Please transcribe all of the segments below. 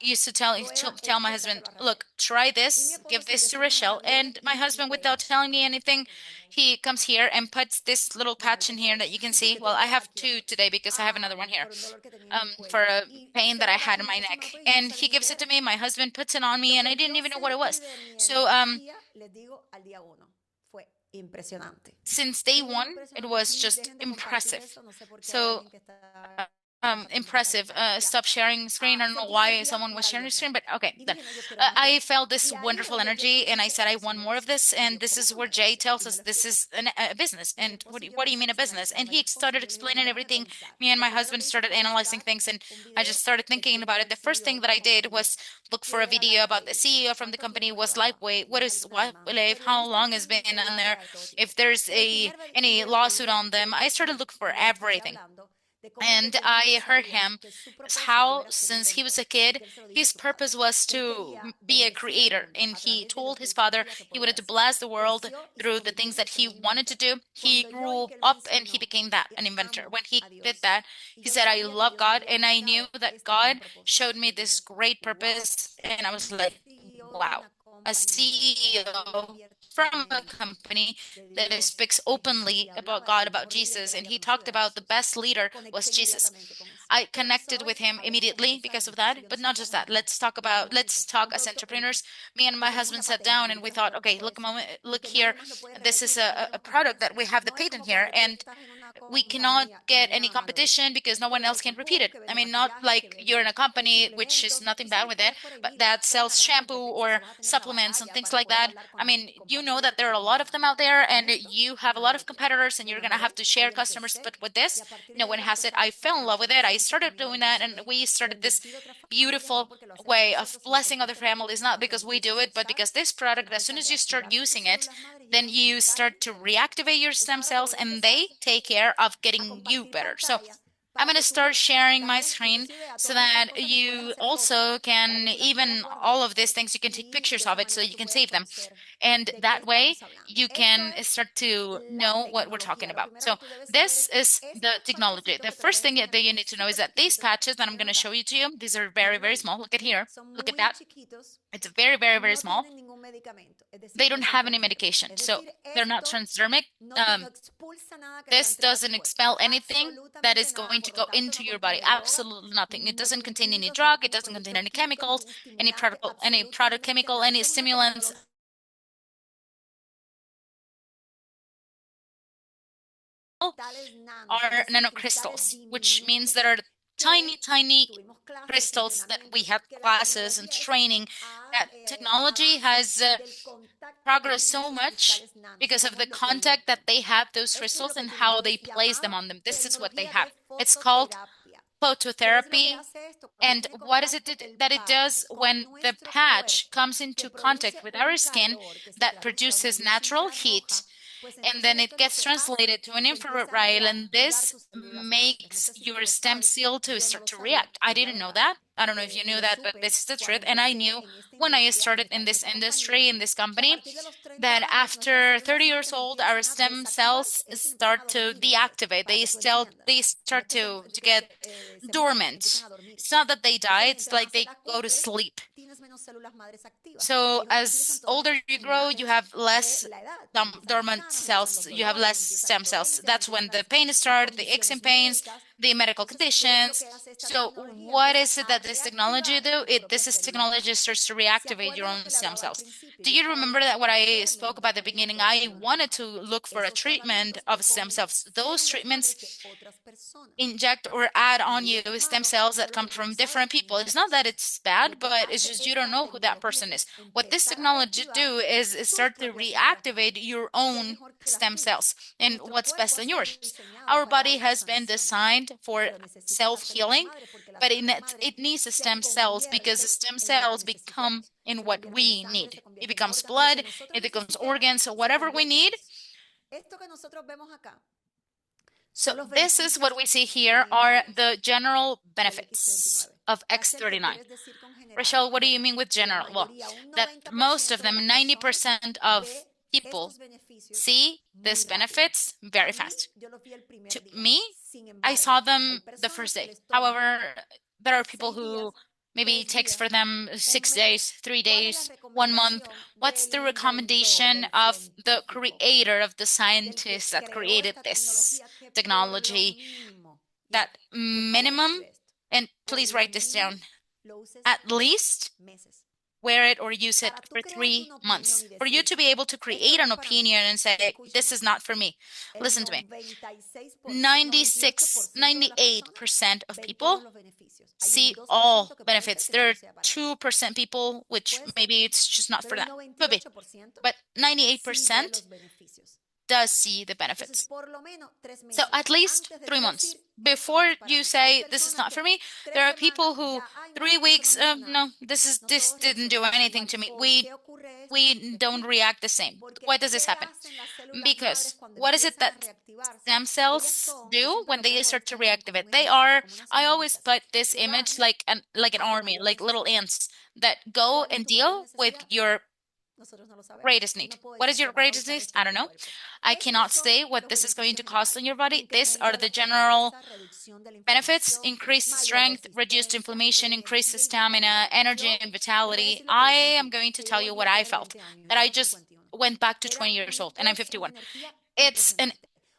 used to tell my husband, look, try this, give this to Rochelle. And my husband, without telling me anything, he comes here and puts this little patch in here that you can see. Well, I have two today because I have another one here, for a pain that I had in my neck. And he gives it to me. My husband puts it on me, and I didn't even know what it was. So, since day one, it was just impressive. So impressive. Stop sharing screen. I don't know why someone was sharing screen, but okay. Then I felt this wonderful energy, and I said I want more of this. And this is where Jay tells us this is a business. And what do you mean a business? And he started explaining everything. Me and my husband started analyzing things, and I just started thinking about it. The first thing that I did was look for a video about the CEO from the company. Was Lifeway? What is Lifeway? How long has been on there? If there's any lawsuit on them, I started looking for everything. And I heard him how, since he was a kid, his purpose was to be a creator. And he told his father he wanted to bless the world through the things that he wanted to do. He grew up and he became that, an inventor. When he did that, he said, I love God. And I knew that God showed me this great purpose. And I was like, wow, a CEO from a company that speaks openly about God, about Jesus, and he talked about the best leader was Jesus. I connected with him immediately because of that, but not just that. Let's talk as entrepreneurs. Me and my husband sat down and we thought, okay, look a moment, look here. This is a product that we have the patent here, and we cannot get any competition because no one else can repeat it. I mean, not like you're in a company, which is nothing bad with it, but that sells shampoo or supplements and things like that. I mean, you know that there are a lot of them out there and you have a lot of competitors and you're going to have to share customers. But with this, no one has it. I fell in love with it. I started doing that and we started this beautiful way of blessing other families, not because we do it, but because this product, as soon as you start using it, then you start to reactivate your stem cells and they take care of getting you better. So I'm going to start sharing my screen so that you also can, even all of these things, you can take pictures of it so you can save them. And that way you can start to know what we're talking about. So this is the technology. The first thing that you need to know is that these patches that I'm going to show you to you, these are very, very small. Look at here. Look at that. It's very, very, very small. They don't have any medication, so they're not transdermic. This doesn't expel anything that is going to go into your body. Absolutely nothing. It doesn't contain any drug. It doesn't contain any chemicals, any product chemical, any stimulants. Are nanocrystals, which means there are tiny, tiny crystals that we have classes and training. That technology has progressed so much because of the contact that they have those crystals and how they place them on them. This is what they have. It's called phototherapy. And what is it that it does when the patch comes into contact with our skin that produces natural heat? And then it gets translated to an infrared rail, and this makes your stem cell to start to react. I didn't know that. I don't know if you knew that, but this is the truth. And I knew when I started in this industry, in this company, that after 30 years old, our stem cells start to deactivate. They start to get dormant. It's not that they die, it's like they go to sleep. So as older you grow, you have less dormant cells, you have less stem cells. That's when the pain starts, the aches and pains, the medical conditions. So what is it that this technology do? This is technology starts to reactivate your own stem cells. Do you remember that what I spoke about at the beginning? I wanted to look for a treatment of stem cells. Those treatments inject or add on you stem cells that come from different people. It's not that it's bad, but it's just you don't know who that person is. What this technology do is start to reactivate your own stem cells and what's best in yours. Our body has been designed for self-healing, but it needs stem cells because stem cells become in what we need. It becomes blood, it becomes organs, so whatever we need. So this is what we see here are the general benefits of X39. Rachel, what do you mean with general? Well, that most of them, 90% of people see these benefits very fast. To me, I saw them the first day. However, there are people who maybe it takes for them 6 days, 3 days, 1 month. What's the recommendation of the creator, of the scientist that created this technology? That minimum, and please write this down, at least wear it or use it for 3 months. For you to be able to create an opinion and say, this is not for me. Listen to me. 98% of people see all benefits. There are 2% people, which maybe it's just not for them. Could be. But 98% does see the benefits. So at least 3 months. Before you say this is not for me, there are people who 3 weeks, no, this didn't do anything to me. We don't react the same. Why does this happen? Because what is it that stem cells do when they start to reactivate? I always put this image like an army, like little ants that go and deal with your greatest need. What is your greatest need? I don't know. I cannot say what this is going to cost on your body. These are the general benefits: increased strength, reduced inflammation, increased stamina, energy, and vitality. I am going to tell you what I felt. That I just went back to 20 years old, and I'm 51. It's an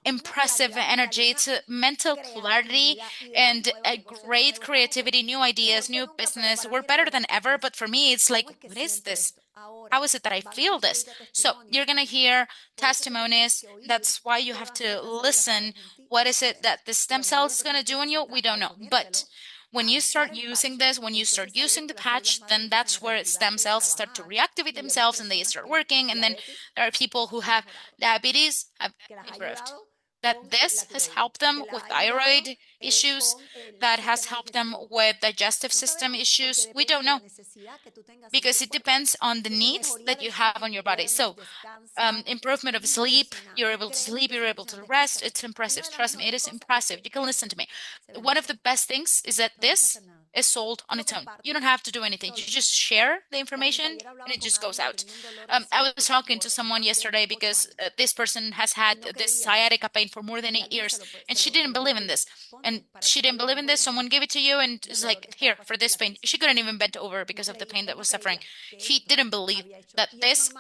impressive energy. It's a mental clarity and a great creativity, new ideas, new business. We're better than ever. But for me, it's like, what is this? How is it that I feel this? So you're going to hear testimonies. That's why you have to listen. What is it that the stem cells is going to do on you? We don't know. But when you start using this, when you start using the patch, then that's where stem cells start to reactivate themselves and they start working. And then there are people who have diabetes, have improved. That this has helped them with thyroid issues, that has helped them with digestive system issues. We don't know, because it depends on the needs that you have on your body. So improvement of sleep, you're able to sleep, you're able to rest. It's impressive. Trust me, it is impressive. You can listen to me. One of the best things is that this is sold on its own. You don't have to do anything. You just share the information and it just goes out. I was talking to someone yesterday because this person has had this sciatica pain for more than 8 years, and she didn't believe in this. And she didn't believe in this. Someone gave it to you and it's like, here, for this pain. She couldn't even bend over because of the pain that was suffering. He didn't believe that this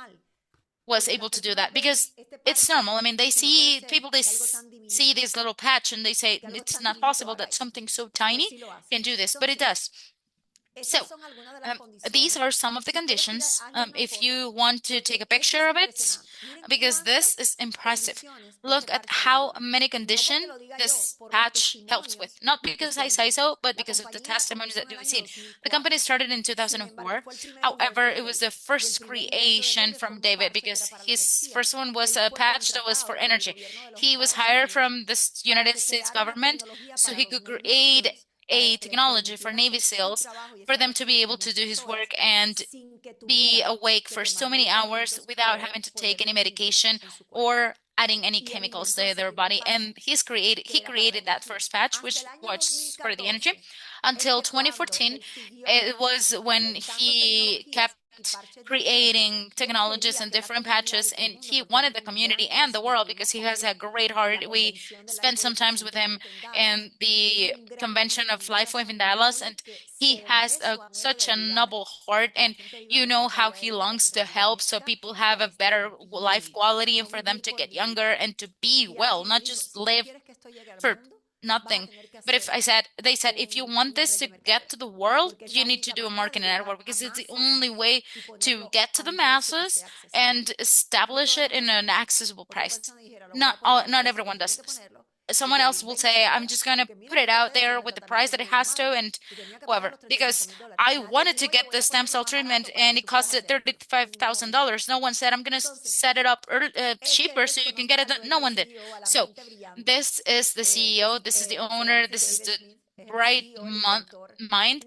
was able to do that because it's normal. I mean, they see people, they see this little patch and they say it's not possible that something so tiny can do this, but it does. So these are some of the conditions. If you want to take a picture of it, because this is impressive. Look at how many conditions this patch helps with. Not because I say so, but because of the testimonies that we've seen. The company started in 2004. However, it was the first creation from David because his first one was a patch that was for energy. He was hired from the United States government so he could create a technology for Navy SEALs for them to be able to do his work and be awake for so many hours without having to take any medication or adding any chemicals to their body. And he created that first patch, which was for the energy. Until 2014, it was when he kept creating technologies and different patches, and he wanted the community and the world because he has a great heart. We spent some times with him in the convention of LifeWave in Dallas, and he has such a noble heart, and you know how he longs to help so people have a better life quality and for them to get younger and to be well, not just live for nothing. But they said, if you want this to get to the world, you need to do a marketing network because it's the only way to get to the masses and establish it in an accessible price. Not everyone does this. Someone else will say, I'm just going to put it out there with the price that it has to and whatever. Because I wanted to get the stem cell treatment and it costed $35,000. No one said, I'm going to set it up cheaper so you can get it. No one did. So this is the CEO. This is the owner. This is the bright mind.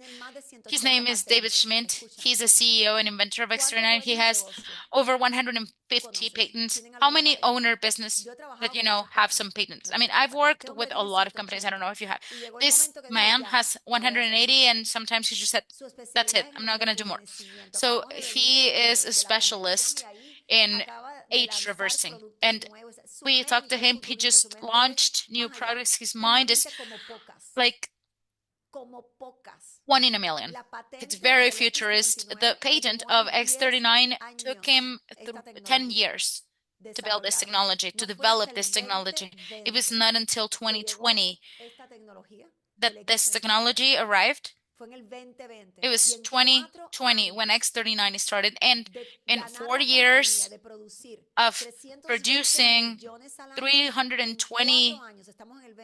His name is David Schmidt. He's a CEO and inventor of Extraordinary. He has over 150 patents. How many owner business that you know have some patents? I mean, I've worked with a lot of companies. I don't know if you have. This man has 180, and sometimes he just said, "That's it. I'm not going to do more." So he is a specialist in age reversing, and we talked to him. He just launched new products. His mind is like one in a million. It's very futurist. The patent of X39 took him 10 years to build this technology, to develop this technology. It was not until 2020 that this technology arrived It was 2020 when X39 started, and in 4 years of producing 320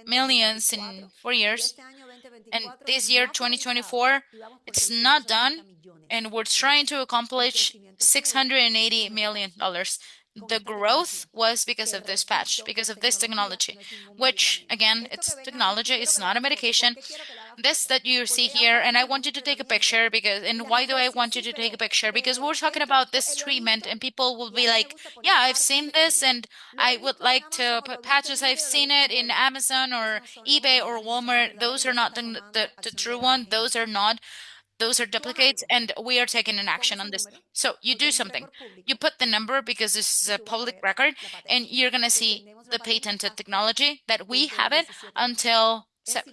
millions in 4 years, and this year, 2024, it's not done, and we're trying to accomplish $680 million. The growth was because of this patch, because of this technology, which again, it's technology, it's not a medication. This that you see here, and I want you to take a picture because, and why do I want you to take a picture? Because we're talking about this treatment and people will be like, yeah, I've seen this and I would like to put patches. I've seen it in Amazon or eBay or Walmart. Those are not the true one. Those are not. Those are duplicates, and we are taking an action on this. So you do something. You put the number because this is a public record, and you're going to see the patented technology that we have it until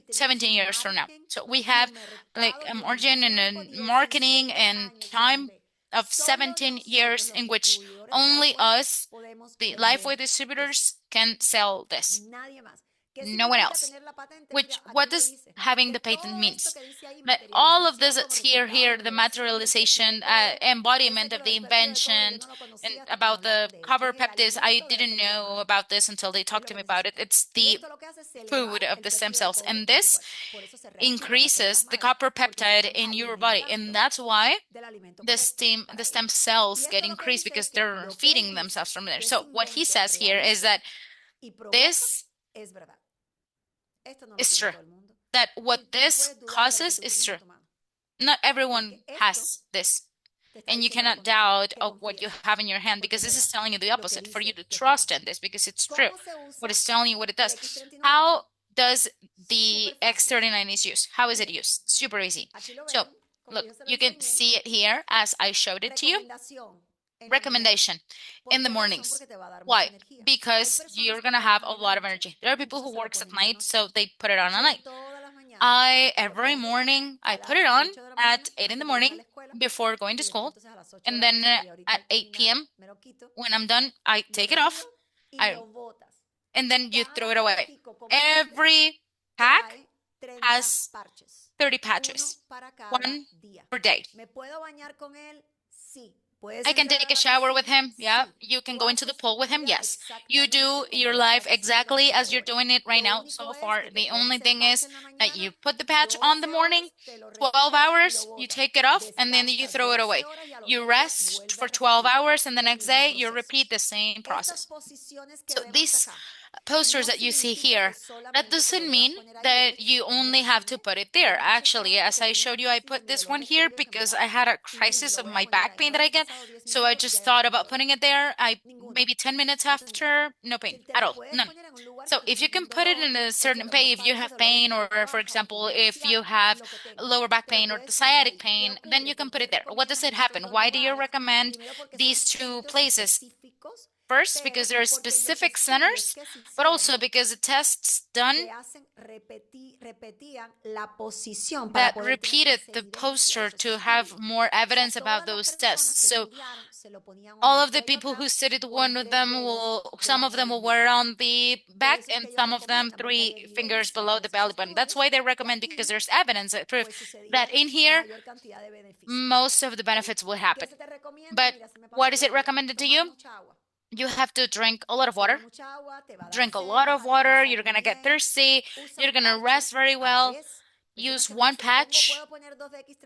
17 years from now. So we have like a margin and a marketing and time of 17 years in which only us, the Lifeway distributors, can sell this. No one else. Which, what does having the patent means? That all of this that's here, the materialization, embodiment of the invention, and about the copper peptides, I didn't know about this until they talked to me about it. It's the food of the stem cells, and this increases the copper peptide in your body, and that's why the stem cells get increased because they're feeding themselves from there. So what he says here is that this is true. That what this causes is true. Not everyone has this. And you cannot doubt of what you have in your hand because this is telling you the opposite for you to trust in this because it's true. What is telling you what it does. How does the X39 is used? How is it used? Super easy. So look, you can see it here as I showed it to you. Recommendation in the mornings. Why? Because you're gonna have a lot of energy. There are people who works at night, so they put it on at night. Every morning I put it on at 8 in the morning before going to school, and then at 8 p.m. when I'm done, I take it off. And then you throw it away. Every pack has 30 patches, one per day. I can take a shower with him. Yeah. You can go into the pool with him. Yes. You do your life exactly as you're doing it right now so far. The only thing is that you put the patch on the morning, 12 hours, you take it off, and then you throw it away. You rest for 12 hours, and the next day you repeat the same process. So these posters that you see here, that doesn't mean that you only have to put it there. Actually, as I showed you, I put this one here because I had a crisis of my back pain that I get. So I just thought about putting it there. Maybe 10 minutes after, no pain at all, none. So if you can put it in a certain pain, if you have pain, or for example, if you have lower back pain or the sciatic pain, then you can put it there. What does it happen? Why do you recommend these two places? First, because there are specific centers, but also because the tests done that repeated the poster to have more evidence about those tests. So all of the people who studied one of them some of them will wear on the back and some of them 3 fingers below the belly button. That's why they recommend, because there's evidence that proof that in here, most of the benefits will happen. But what is it recommended to you? You have to drink a lot of water. Drink a lot of water. You're going to get thirsty. You're going to rest very well. Use one patch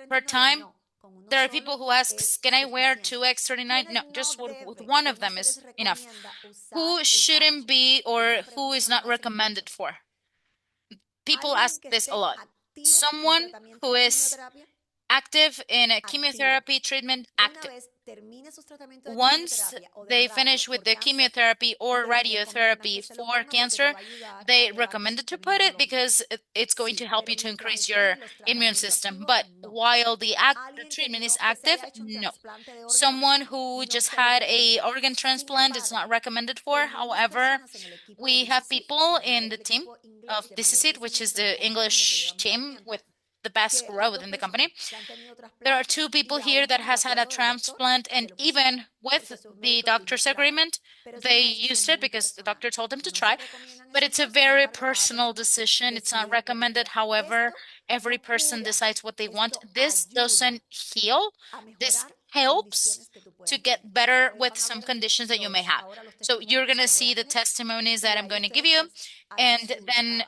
per time. There are people who ask, can I wear 2X39? No, just with one of them is enough. Who shouldn't be or who is not recommended for? People ask this a lot. Someone who is active in a chemotherapy treatment, active. Once they finish with the chemotherapy or radiotherapy for cancer, they recommended to put it because it's going to help you to increase your immune system. But while the treatment is active, no. Someone who just had a organ transplant, it's not recommended for. However, we have people in the team of DCCIT, which is the English team with the best growth in the company. There are two people here that has had a transplant, and even with the doctor's agreement, they used it because the doctor told them to try. But it's a very personal decision. It's not recommended. However, every person decides what they want. This doesn't heal. This helps to get better with some conditions that you may have. So you're going to see the testimonies that I'm going to give you, and then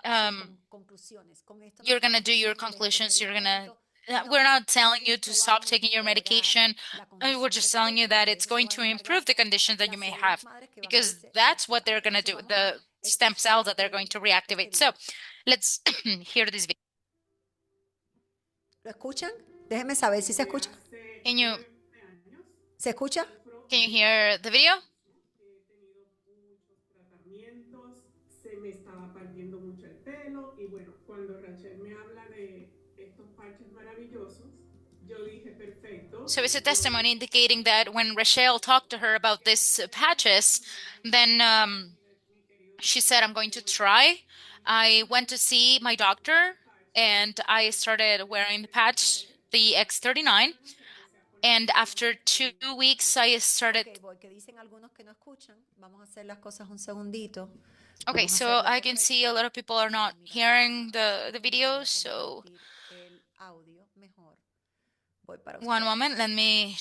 you're going to do your conclusions. We're not telling you to stop taking your medication. We're just telling you that it's going to improve the conditions that you may have, because that's what they're going to do, the stem cells that they're going to reactivate. So let's hear this video. ¿Lo escuchan? Déjenme saber si se escucha. Can you ¿Se escucha? hear the video? Se me estaba partiendo mucho el pelo y bueno, cuando Rachel me habla de estos parches maravillosos, yo dije perfecto. So it's a testimony indicating that when Rachel talked to her about these patches, then she said, I'm going to try. I went to see my doctor and I started wearing the patch, the X39. And after 2 weeks, I started. Que dicen algunos que no escuchan. Vamos a hacer las cosas un segundito. Okay, so I can see a lot of people are not hearing the video, so one moment, let me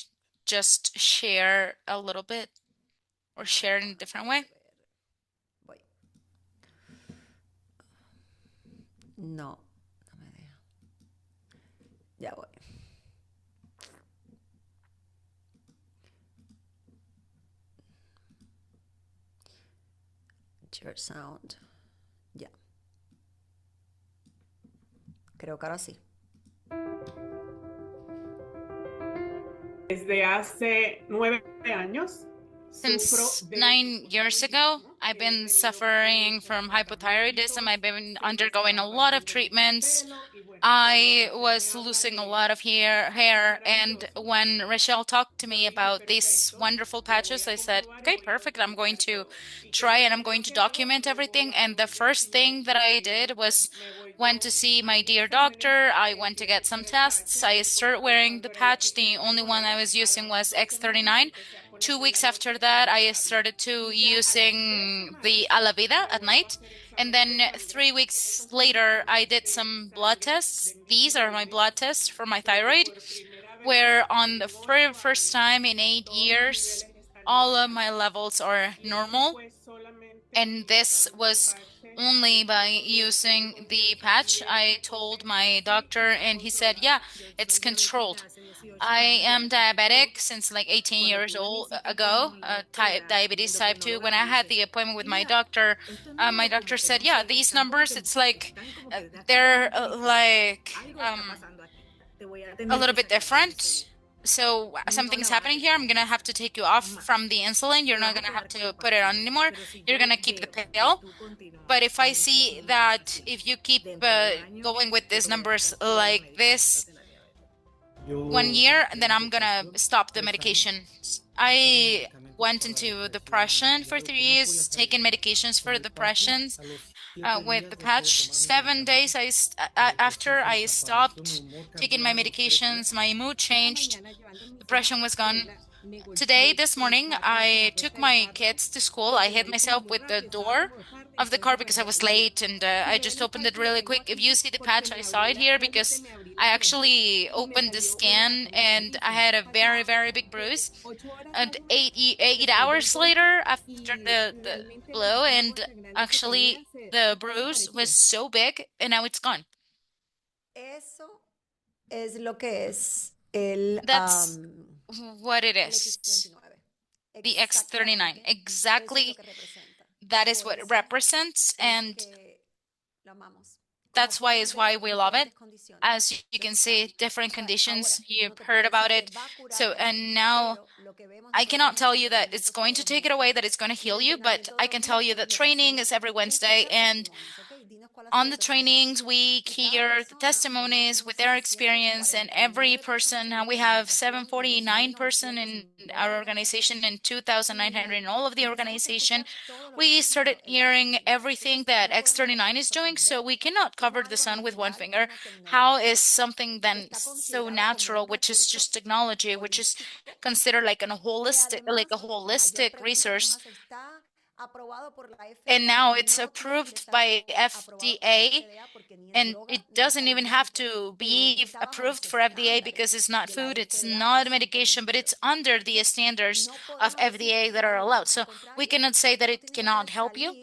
just share a little bit or share in a different way. No, no me deja. Ya voy. Share sound. Ya. Creo que ahora sí. Desde hace 9 años. Since 9 years ago, I've been suffering from hypothyroidism. I've been undergoing a lot of treatments. I was losing a lot of hair, and when Rachel talked to me about these wonderful patches, I said, okay, perfect. I'm going to try and I'm going to document everything. And the first thing that I did was went to see my dear doctor. I went to get some tests. I started wearing the patch. The only one I was using was X39. 2 weeks after that, I started to using the Alavida at night. And then 3 weeks later, I did some blood tests. These are my blood tests for my thyroid, where on the first time in 8 years, all of my levels are normal. And this was only by using the patch. I told my doctor and he said, yeah, it's controlled. I am diabetic since like 18 years old ago, diabetes type 2. When I had the appointment with my doctor said, yeah, these numbers, it's like, they're like a little bit different. So something's happening here. I'm going to have to take you off from the insulin. You're not going to have to put it on anymore. You're going to keep the pill. But if I see that if you keep going with these numbers like this 1 year, then I'm going to stop the medication. I went into depression for 3 years, taking medications for depressions. With the patch, 7 days after I stopped taking my medications, my mood changed, depression was gone. Today, this morning, I took my kids to school. I hit myself with the door of the car because I was late, and I just opened it really quick. If you see the patch, I saw it here because I actually opened the scan and I had a very, very big bruise. And 8 hours later, after the blow, and actually the bruise was so big, and now it's gone. Eso es lo que es el. That's what it is. The X39. Exactly. That is what it represents, and that's why we love it. As you can see, different conditions, you've heard about it. So, and now I cannot tell you that it's going to take it away, that it's going to heal you, but I can tell you that training is every Wednesday, and on the trainings, we hear the testimonies with their experience, and every person, now we have 749 person in our organization and 2,900 in all of the organization. We started hearing everything that X39 is doing, so we cannot cover the sun with one finger. How is something then so natural, which is just technology, which is considered like a holistic resource, and now it's approved by FDA, and it doesn't even have to be approved for FDA because it's not food, it's not medication, but it's under the standards of FDA that are allowed. So we cannot say that it cannot help you.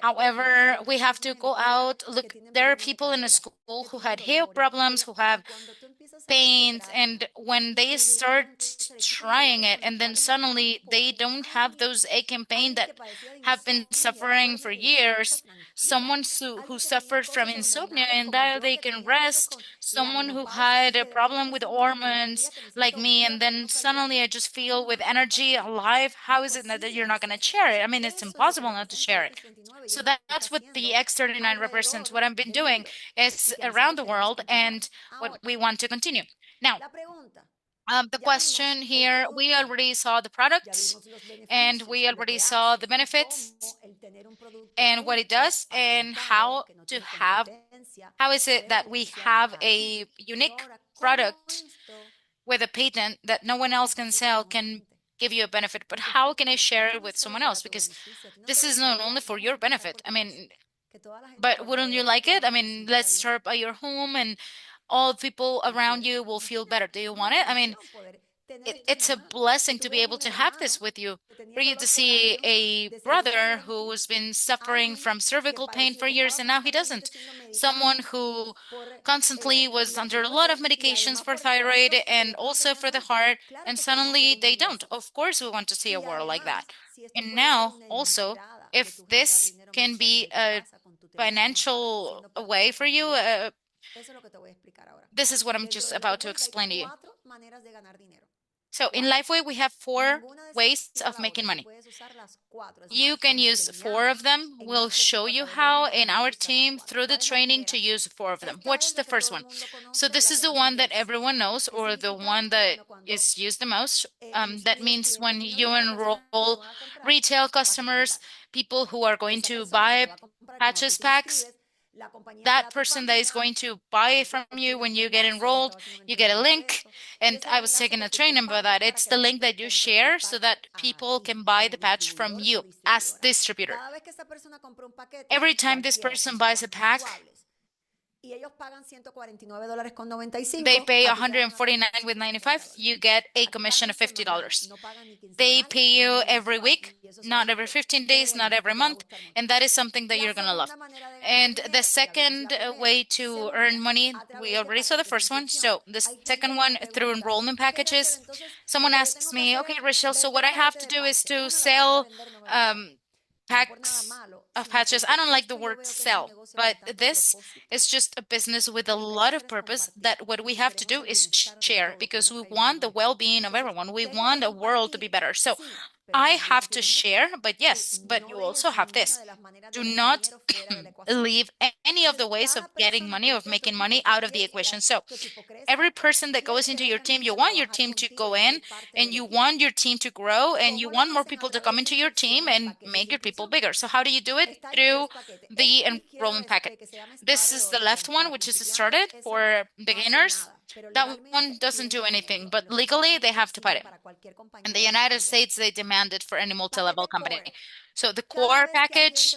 However, we have to go out. Look, there are people in the school who had hair problems, who have pains, and when they start trying it and then suddenly they don't have those ache and pain that have been suffering for years, someone who suffered from insomnia and now they can rest, someone who had a problem with hormones like me, and then suddenly I just feel with energy, alive. How is it that you're not going to share it? I mean, it's impossible not to share it. So that's what the X39 represents. What I've been doing is around the world and what we want to continue. Now, the question here, we already saw the products and we already saw the benefits and what it does and how is it that we have a unique product with a patent that no one else can sell, can give you a benefit, but how can I share it with someone else? Because this is not only for your benefit. I mean, but wouldn't you like it? I mean, let's start by your home and all people around you will feel better. Do you want it? I mean, it's a blessing to be able to have this with you. For you to see a brother who's been suffering from cervical pain for years and now he doesn't. Someone who constantly was under a lot of medications for thyroid and also for the heart, and suddenly they don't. Of course, we want to see a world like that. And now, also, if this can be a financial way for you, this is what I'm just about to explain to you. So in Lifeway, we have 4 ways of making money. You can use 4 of them. We'll show you how in our team through the training to use 4 of them. What's the first one? So this is the one that everyone knows, or the one that is used the most. That means when you enroll retail customers, people who are going to buy patches packs, that person that is going to buy it from you, when you get enrolled, you get a link. And I was taking a training about that. It's the link that you share so that people can buy the patch from you as distributor. Every time this person buys a pack, they pay $149.95. You get a commission of $50. They pay you every week, not every 15 days, not every month, and that is something that you're gonna love. And the second way to earn money, we already saw the first one. So the second one, through enrollment packages. Someone asks me, okay, Rachel, so what I have to do is to sell packs of patches. I don't like the word sell, but this is just a business with a lot of purpose, that what we have to do is share, because we want the well-being of everyone. We want the world to be better. So I have to share, but yes, but you also have this. Do not leave any of the ways of getting money, of making money out of the equation. So every person that goes into your team, you want your team to go in and you want your team to grow and you want more people to come into your team and make your people bigger. So how do you do it? Through the enrollment packet. This is the left one, which is started for beginners. That one doesn't do anything, but legally they have to put it. In the United States, they demand it for any multi-level company. So the core package,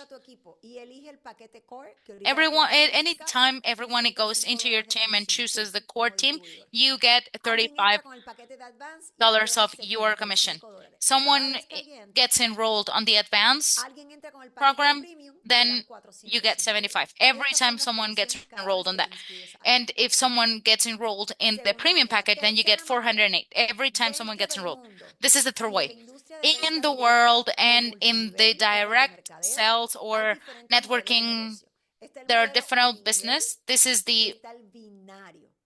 anytime everyone goes into your team and chooses the core team, you get $35 of your commission. Someone gets enrolled on the advanced program, then you get 75 every time someone gets enrolled on that. And if someone gets enrolled in the premium packet, then you get 408 every time someone gets enrolled. This is the third way. In the world and in the direct sales or networking, there are different business. This is the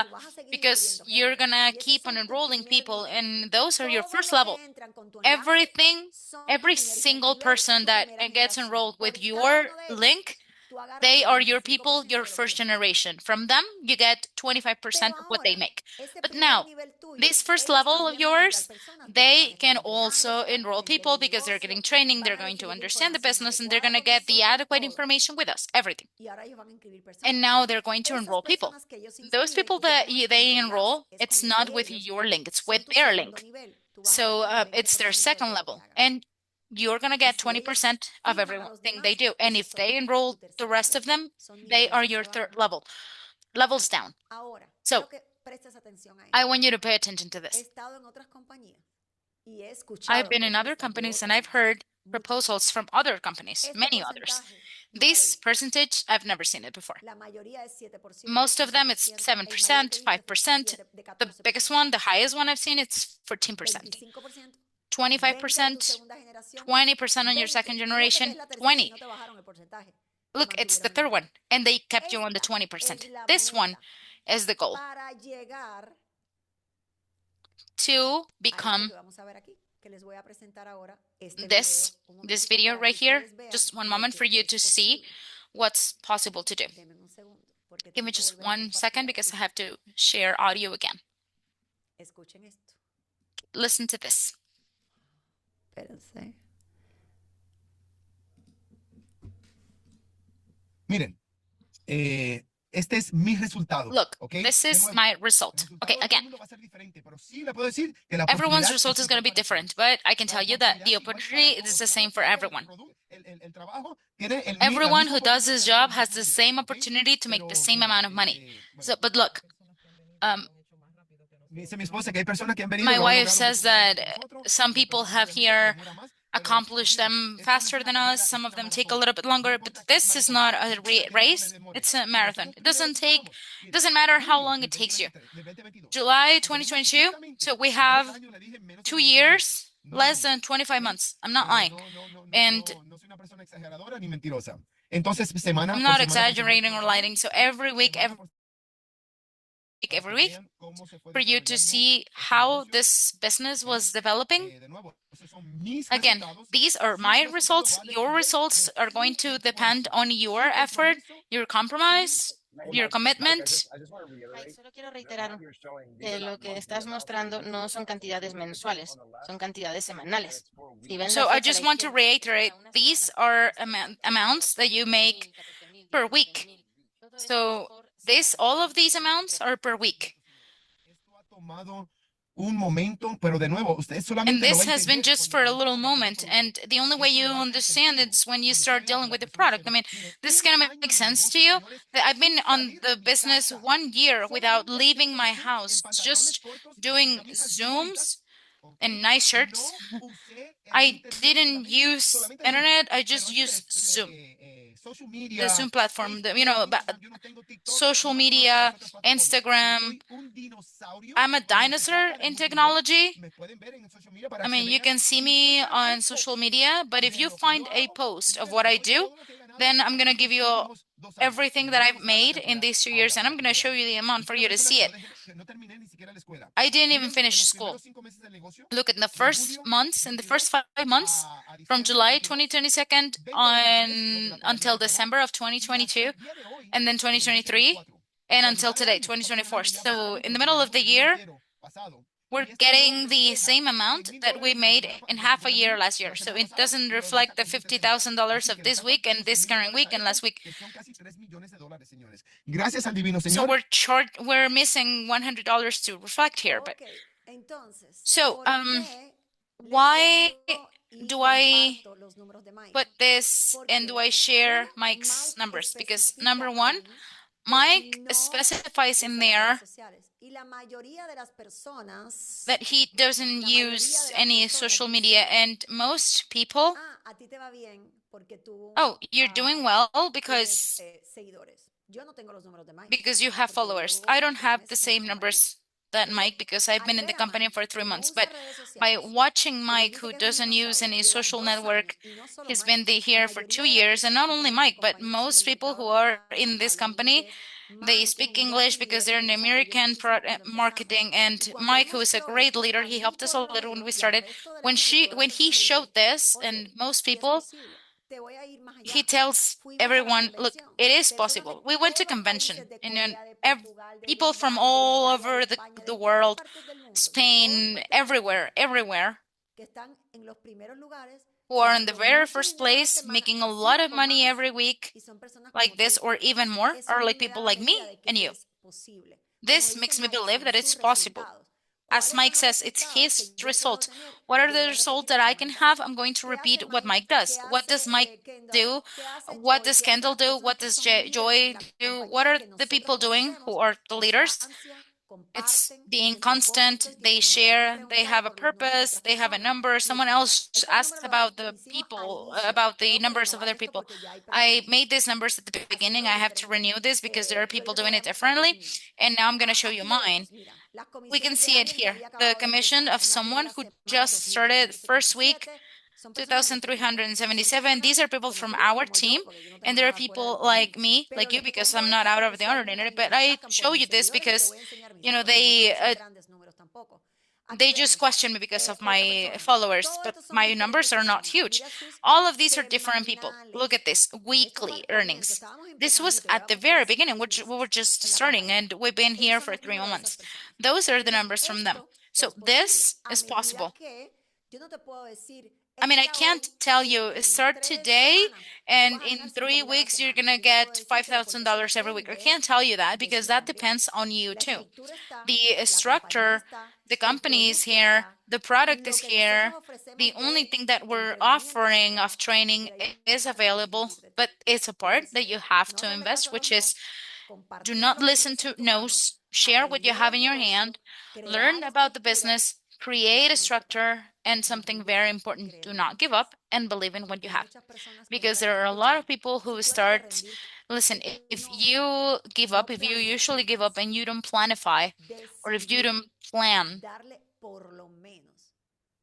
formula, because you're gonna keep on enrolling people, and those are your first level. Everything, every single person that gets enrolled with your link They are your people, your first generation. From them, you get 25% of what they make. But now, this first level of yours, they can also enroll people because they're getting training, they're going to understand the business, and they're going to get the adequate information with us, everything. And now they're going to enroll people. Those people that they enroll, it's not with your link, it's with their link. So it's their second level. And you're going to get 20% of everything they do. And if they enroll the rest of them, they are your third level, levels down. So I want you to pay attention to this. I've been in other companies and I've heard proposals from other companies, many others. This percentage, I've never seen it before. Most of them, it's 7%, 5%. The biggest one, the highest one I've seen, it's 14%. 25%, 20% on your second generation, 20. Look, it's the third one, and they kept you on the 20%. This one is the goal. To become this video right here, just one moment for you to see what's possible to do. Give me just 1 second because I have to share audio again. Listen to this. Miren, este es mi resultado. Look, ¿okay? this is my result. Okay, again. Everyone's result is going to be different, but I can tell you that the opportunity is the same for everyone. Everyone who does this job has the same opportunity to make the same amount of money. So, but look, my wife says that some people have here accomplished them faster than us. Some of them take a little bit longer, but this is not a race. It's a marathon. It doesn't matter how long it takes you. July 2022, so we have 2 years, less than 25 months. I'm not lying. And I'm not exaggerating or lying. So every week, for you to see how this business was developing. Again, these are my results. Your results are going to depend on your effort, your compromise, your commitment. Solo quiero reiterar que lo que estás mostrando no son cantidades mensuales, son cantidades semanales. So I just want to reiterate, these are amounts that you make per week. So all of these amounts are per week. And this has been just for a little moment. And the only way you understand it is when you start dealing with the product. I mean, this is going to make sense to you. I've been on the business 1 year without leaving my house, just doing Zooms and nice shirts. I didn't use internet. I just used Zoom. The Zoom platform, social media, Instagram. I'm a dinosaur in technology. I mean, you can see me on social media, but if you find a post of what I do, then I'm going to give you everything that I've made in these 2 years, and I'm going to show you the amount for you to see it. I didn't even finish school. Look at the first months, in the first 5 months, from July 2022 until December of 2022, and then 2023, and until today, 2024. So in the middle of the year, we're getting the same amount that we made in half a year last year. So it doesn't reflect the $50,000 of this week and this current week and last week. So we're missing $100 to reflect here. But so why do I put this and do I share Mike's numbers? Because number one, Mike specifies in there that he doesn't use any social media, and most people, oh, you're doing well because you have followers. I don't have the same numbers that Mike because I've been in the company for 3 months, but by watching Mike, who doesn't use any social network, he's been here for 2 years, and not only Mike, but most people who are in this company, they speak English because they're in American marketing. And Mike, who is a great leader, he helped us a little when we started. When he showed this, and most people, he tells everyone, look, it is possible. We went to convention, and then people from all over the world, Spain, everywhere, who are in the very first place, making a lot of money every week, like this, or even more, are like people like me and you. This makes me believe that it's possible. As Mike says, it's his result. What are the results that I can have? I'm going to repeat what Mike does. What does Mike do? What does Kendall do? What does Joy do? What are the people doing who are the leaders? It's being constant. They share. They have a purpose. They have a number. Someone else asked about the people, about the numbers of other people. I made these numbers at the beginning. I have to renew this because there are people doing it differently. And now I'm going to show you mine. We can see it here. The commission of someone who just started first week, 2,377. These are people from our team, and there are people like me, like you, because I'm not out of the ordinary. But I show you this because, you know, they just question me because of my followers, but my numbers are not huge. All of these are different people. Look at this, weekly earnings. This was at the very beginning, which we were just starting, and we've been here for 3 months. Those are the numbers from them. So this is possible. I mean, I can't tell you, start today, and in 3 weeks, you're going to get $5,000 every week. I can't tell you that because that depends on you too. The structure, the company is here, the product is here. The only thing that we're offering of training is available, but it's a part that you have to invest, which is do not listen to no's, share what you have in your hand, learn about the business, create a structure, and something very important, do not give up and believe in what you have. Because there are a lot of people who start, listen, if you give up, if you usually give up and you don't planify, or if you don't plan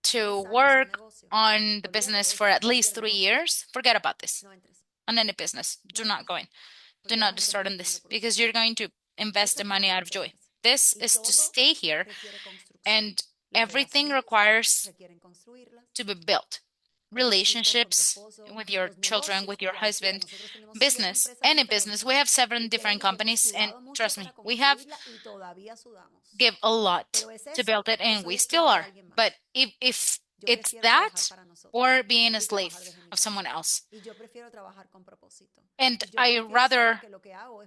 to work on the business for at least 3 years, forget about this. On any business, do not go in. Do not start on this because you're going to invest the money out of joy. This is to stay here, and everything requires to be built. Relationships with your children, with your husband, business, any business. We have 7 different companies, and trust me, we have give a lot to build it, and we still are. But if it's that or being a slave of someone else. And I rather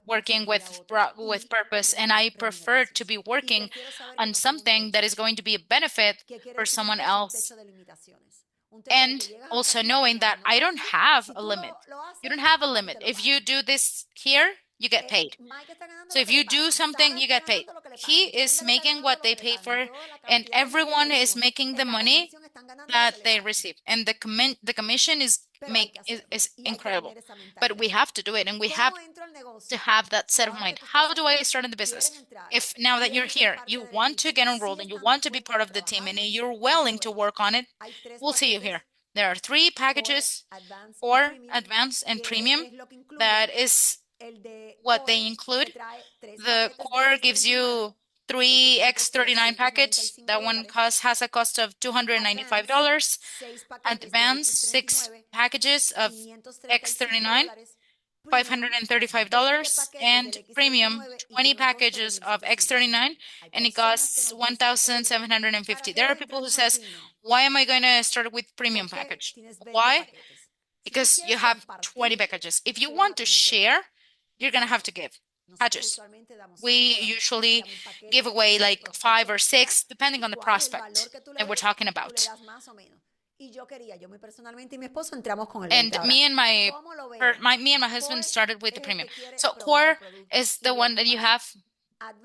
working with purpose, and I prefer to be working on something that is going to be a benefit for someone else. And also knowing that I don't have a limit. You don't have a limit. If you do this here, you get paid. So if you do something, you get paid. He is making what they pay for, and everyone is making the money that they receive. And the commission is incredible. But we have to do it, and we have to have that set of mind. How do I start in the business? If now that you're here, you want to get enrolled and you want to be part of the team and you're willing to work on it, we'll see you here. There are 3 packages, or advanced and premium. That is what they include. The core gives you 3x39 package. That one has a cost of $295. Advanced 6 packages of X39, $535, and premium 20 packages of X39, and it costs $1,750. There are people who says, why am I going to start with premium package? Why? Because you have 20 packages. If you want to share, you're going to have to give packages. We usually give away like 5 or 6, depending on the prospect that we're talking about. And me and my husband started with the premium. So core is the one that you have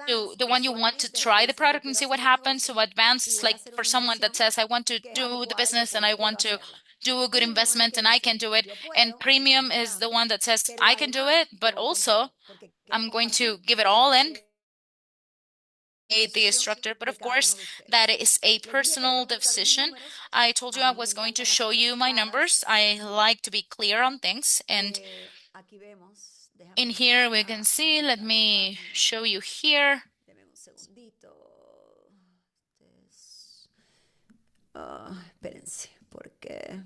the one you want to try the product and see what happens. So advanced is like for someone that says, I want to do the business and I want to do a good investment and I can do it. And premium is the one that says, I can do it, but also I'm going to give it all in. The structure, but of course that is a personal decision. I told you I was going to show you my numbers. I like to be clear on things, and in here we can see, let me show you here. Espérense, porque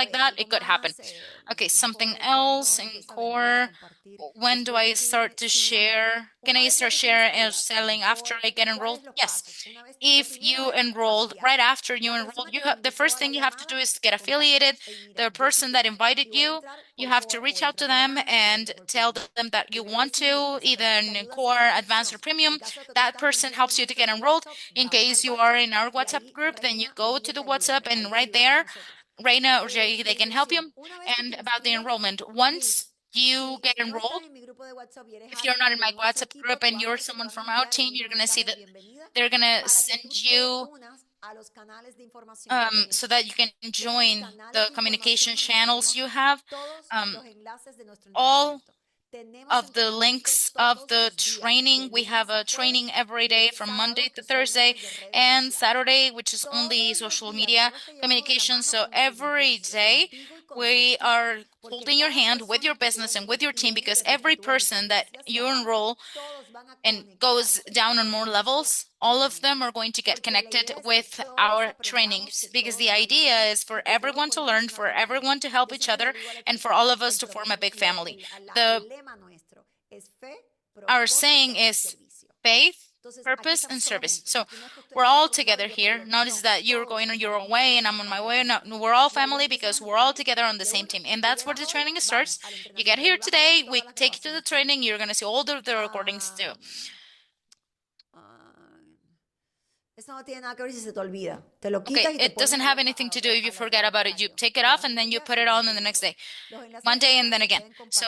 like that, it could happen. Okay, something else in core. When do I start to share? Can I start sharing and selling after I get enrolled? Yes. If you enrolled right after you enrolled, you have the first thing you have to do is get affiliated. The person that invited you, you have to reach out to them and tell them that you want to, either in core, advanced, or premium. That person helps you to get enrolled. In case you are in our WhatsApp group, then you go to the WhatsApp and right there, Reina or Jay, they can help you. And about the enrollment, once you get enrolled. If you're not in my WhatsApp group and you're someone from our team, you're going to see that they're going to send you so that you can join the communication channels you have. All of the links of the training. We have a training every day from Monday to Thursday and Saturday, which is only social media communication. So every day we are holding your hand with your business and with your team, because every person that you enroll and goes down on more levels, all of them are going to get connected with our trainings, because the idea is for everyone to learn, for everyone to help each other, and for all of us to form a big family. Our saying is faith, purpose, and service. So we're all together here. Notice that you're going on your own way and I'm on my way. No, we're all family because we're all together on the same team. And that's where the training starts. You get here today, we take you to the training. You're going to see all of the recordings too. Okay, it doesn't have anything to do if you forget about it. You take it off and then you put it on the next day, Monday, and then again. So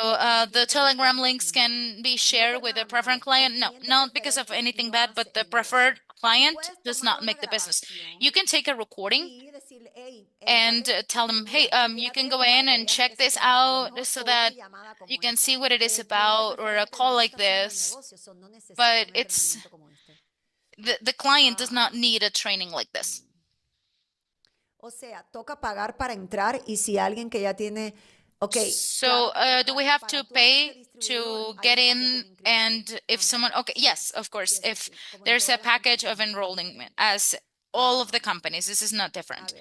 the Telegram links can be shared with a preferred client. No, not because of anything bad, but the preferred client does not make the business. You can take a recording and tell them, hey, you can go in and check this out so that you can see what it is about, or a call like this. But it's the client does not need a training like this. So do we have to pay to get in? And if someone, okay, yes, of course, if there's a package of enrollment, as all of the companies, this is not different.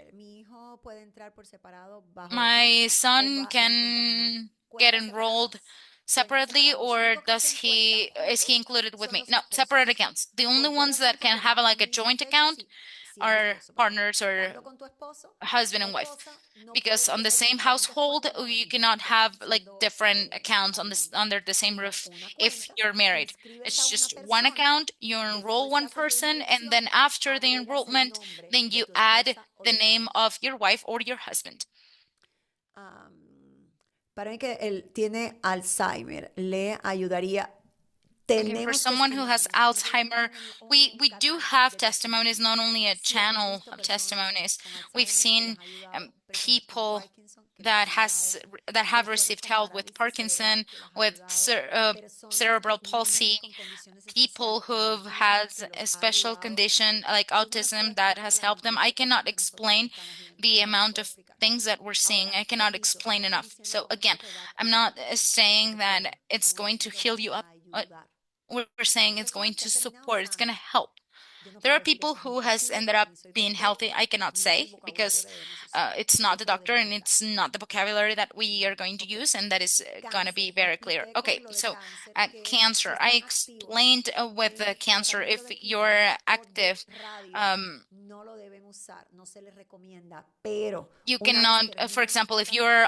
My son can get enrolled separately, or is he included with me? No, separate accounts. The only ones that can have like a joint account are partners or husband and wife, because on the same household you cannot have like different accounts under the same roof if you're married. It's just one account. You enroll one person, and then after the enrollment, then you add the name of your wife or your husband. Para mí que él tiene Alzheimer, le ayudaría. Okay, for someone who has Alzheimer, we do have testimonies, not only a channel of testimonies. We've seen people that have received help with Parkinson, with cerebral palsy, people who has a special condition like autism that has helped them. I cannot explain the amount of things that we're seeing. I cannot explain enough. So again, I'm not saying that it's going to heal you up. We're saying it's going to support, it's going to help. There are people who has ended up being healthy. I cannot say, because it's not the doctor and it's not the vocabulary that we are going to use, and that is going to be very clear. Okay, so cancer. I explained with the cancer, if you're active, you cannot, for example, if you're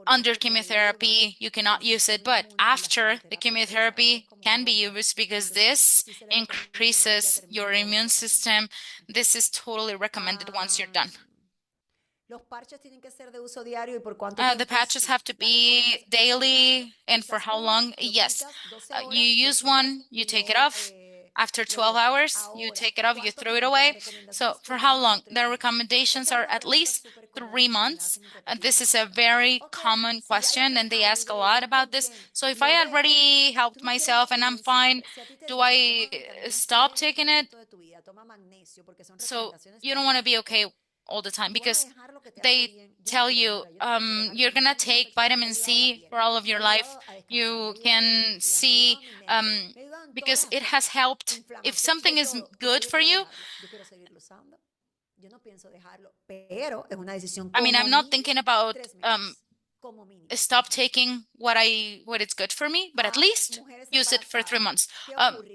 under chemotherapy, you cannot use it, but after the chemotherapy can be used, because this increases your immune system. This is totally recommended once you're done. The patches have to be daily, and for how long? Yes, you use one, you take it off. After 12 hours, you take it off, you throw it away. So for how long? The recommendations are at least 3 months. This is a very common question, and they ask a lot about this. So if I already helped myself and I'm fine, do I stop taking it? So you don't want to be okay all the time, because they tell you you're gonna take vitamin C for all of your life. You can see because it has helped. If something is good for you, I mean, I'm not thinking about stop taking what it's good for me, but at least use it for 3 months.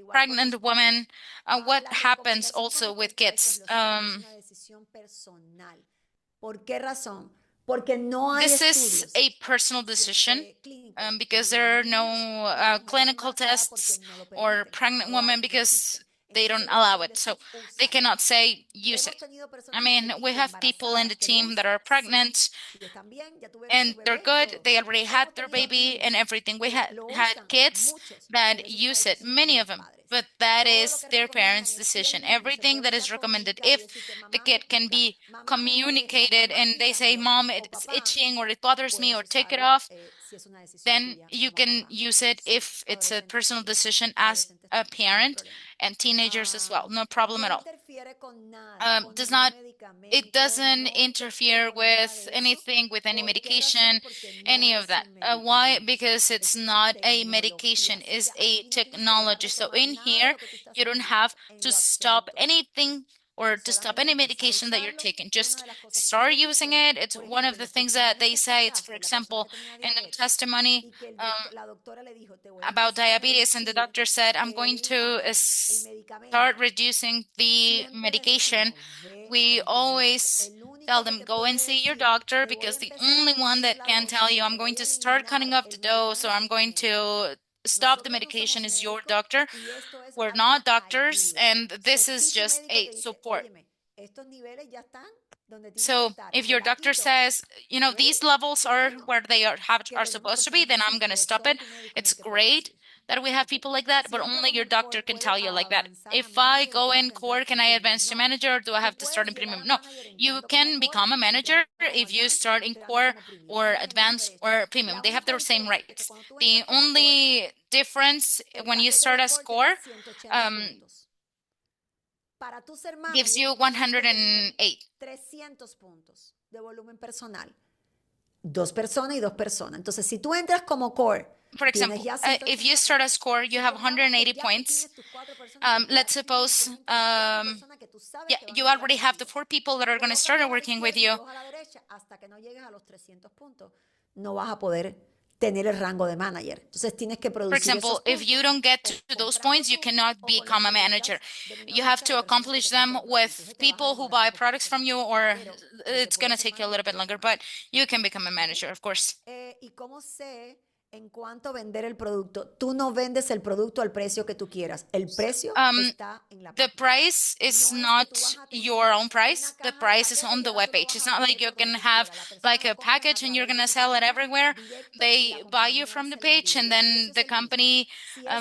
Pregnant women, what happens also with kids? This is a personal decision, because there are no clinical tests or pregnant women, because they don't allow it. So they cannot say use it. I mean, we have people in the team that are pregnant and they're good. They already had their baby and everything. We had kids that use it, many of them. But that is their parents' decision. Everything that is recommended, if the kid can be communicated and they say, Mom, it's itching or it bothers me or take it off, then you can use it if it's a personal decision as a parent and teenagers as well. No problem at all. It doesn't interfere with anything, with any medication, any of that. Why? Because it's not a medication, it's a technology. So in here, you don't have to stop anything or to stop any medication that you're taking. Just start using it. It's one of the things that they say. It's, for example, in the testimony about diabetes, and the doctor said, I'm going to start reducing the medication. We always tell them, go and see your doctor, because the only one that can tell you, I'm going to start cutting off the dose or I'm going to stop the medication, is your doctor. We're not doctors, and this is just a support. So if your doctor says, you know, these levels are where they are supposed to be, then I'm going to stop it. It's great that we have people like that, but only your doctor can tell you like that. If I go in core, can I advance to manager, or do I have to start in premium? No, you can become a manager if you start in core or advanced or premium. They have their same rights. The only difference when you start as core gives you 108. 300 puntos de volumen personal. 2 personas y 2 personas. Entonces, si tú entras como core, for example, if you start as core, you have 180 points. Let's suppose you already have the 4 people that are going to start working with you. No vas a poder tener el rango de manager. Entonces tienes que producir. For example, if you don't get to those points, you cannot become a manager. You have to accomplish them with people who buy products from you, or it's going to take you a little bit longer, but you can become a manager, of course. ¿Y cómo sé en cuánto vender el producto? Tú no vendes el producto al precio que tú quieras. El precio está en la The price is not your own price. The price is on the webpage. It's not like you can have like a package and you're going to sell it everywhere. They buy you from the page, and then the company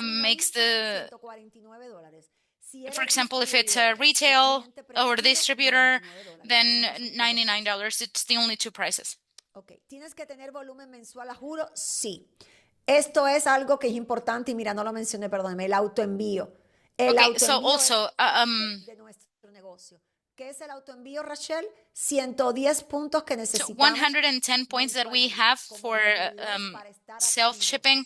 makes the... For example, if it's a retail or distributor, then $99. It's the only 2 prices. Ok, ¿tienes que tener volumen mensual a juro? Sí. Esto es algo que es importante y mira, no lo mencioné, perdóname, el autoenvío. El autoenvío so also, de nuestro negocio. ¿Qué es el autoenvío, Rachel? 110 puntos que necesitamos. 110 points that we have for self-shipping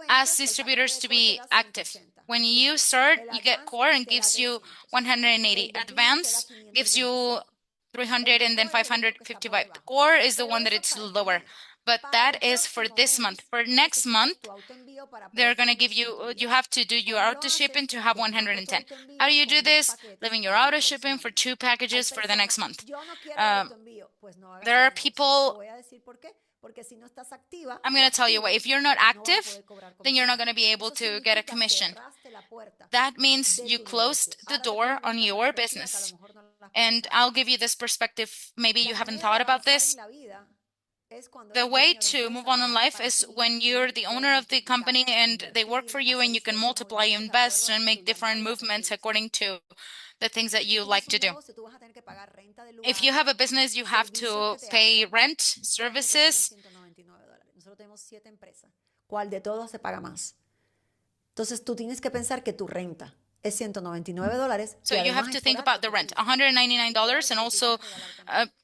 as distributors to be active. When you start, you get core and gives you 180. Advanced gives you 300 and then 555. The core is the one that it's lower, but that is for this month. For next month, they're going to give you, you have to do your auto shipping to have 110. How do you do this? Leaving your auto shipping for 2 packages for the next month. There are people, I'm going to tell you what, if you're not active, then you're not going to be able to get a commission. That means you closed the door on your business. And I'll give you this perspective. Maybe you haven't thought about this. The way to move on in life is when you're the owner of the company and they work for you, and you can multiply, invest, and make different movements according to the things that you like to do. If you have a business, you have to pay rent, services. ¿Cuál de todos se paga más? Entonces tú tienes que pensar que tu renta es $199. So you have to think about the rent, $199, and also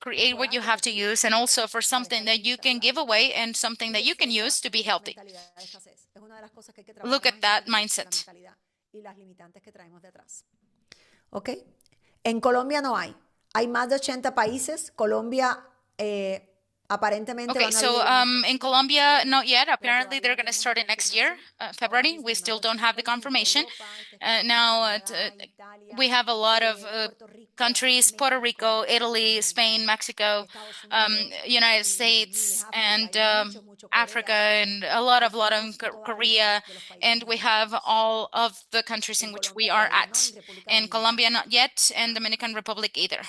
create what you have to use, and also for something that you can give away and something that you can use to be healthy. Look at that mindset. ¿Ok? En Colombia no hay. Hay más de 80 países. Colombia Aparentemente Okay, van a so abrir in Colombia, not yet. Apparently, they're going to start it next year, February. We still don't have the confirmation. Now, we have a lot of countries: Puerto Rico, Italy, Spain, Mexico, United States, and Africa, and a lot of Korea, and we have all of the countries in which we are at. In Colombia, not yet, and Dominican Republic either.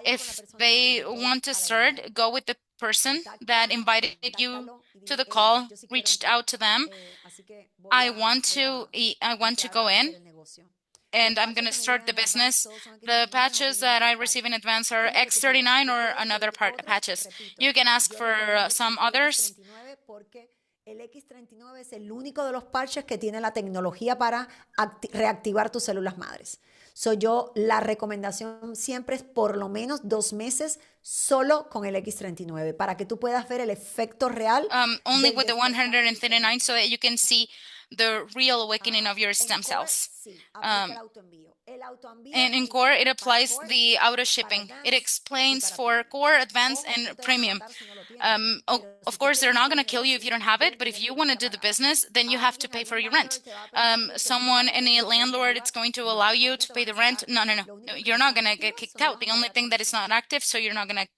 If they want to start, go with the person that invited you to the call, reached out to them. I want to go in and I'm going to start the business. The patches that I receive in advance are X39 or another patches. You can ask for some others. El X39 es el único de los parches que tiene la tecnología para reactivar tus células madres. La recomendación siempre es por lo menos 2 meses solo con el X39 para que tú puedas ver el efecto real. Only with the 139 so that you can see the real awakening of your stem cells. And in Core, it applies the auto shipping. It explains for Core, Advanced, and Premium. Of course, they're not going to kill you if you don't have it, but if you want to do the business, then you have to pay for your rent. Any landlord, it's going to allow you to pay the rent. No. You're not going to get kicked out. The only thing that is not active, so you're not going to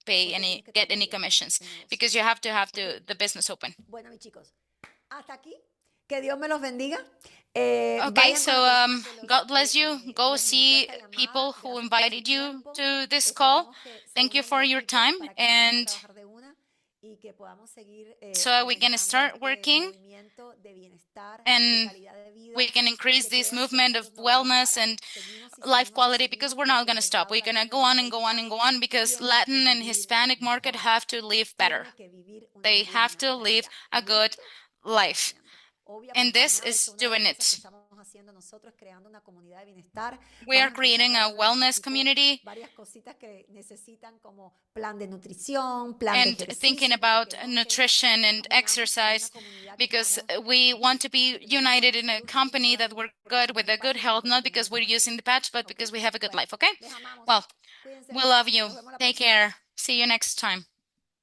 get any commissions because you have to have the business open. Bueno, mis chicos, hasta aquí. Que Dios me los bendiga. Okay, so God bless you. Go see people who invited you to this call. Thank you for your time, and so we can start working and we can increase this movement of wellness and life quality because we're not going to stop. We're going to go on and go on and go on because Latin and Hispanic market have to live better. They have to live a good life. And this is doing it. We are creating a wellness community and thinking about nutrition and exercise because we want to be united in a company that we're good with a good health, not because we're using the patch, but because we have a good life, okay? Well, we love you. Take care. See you next time.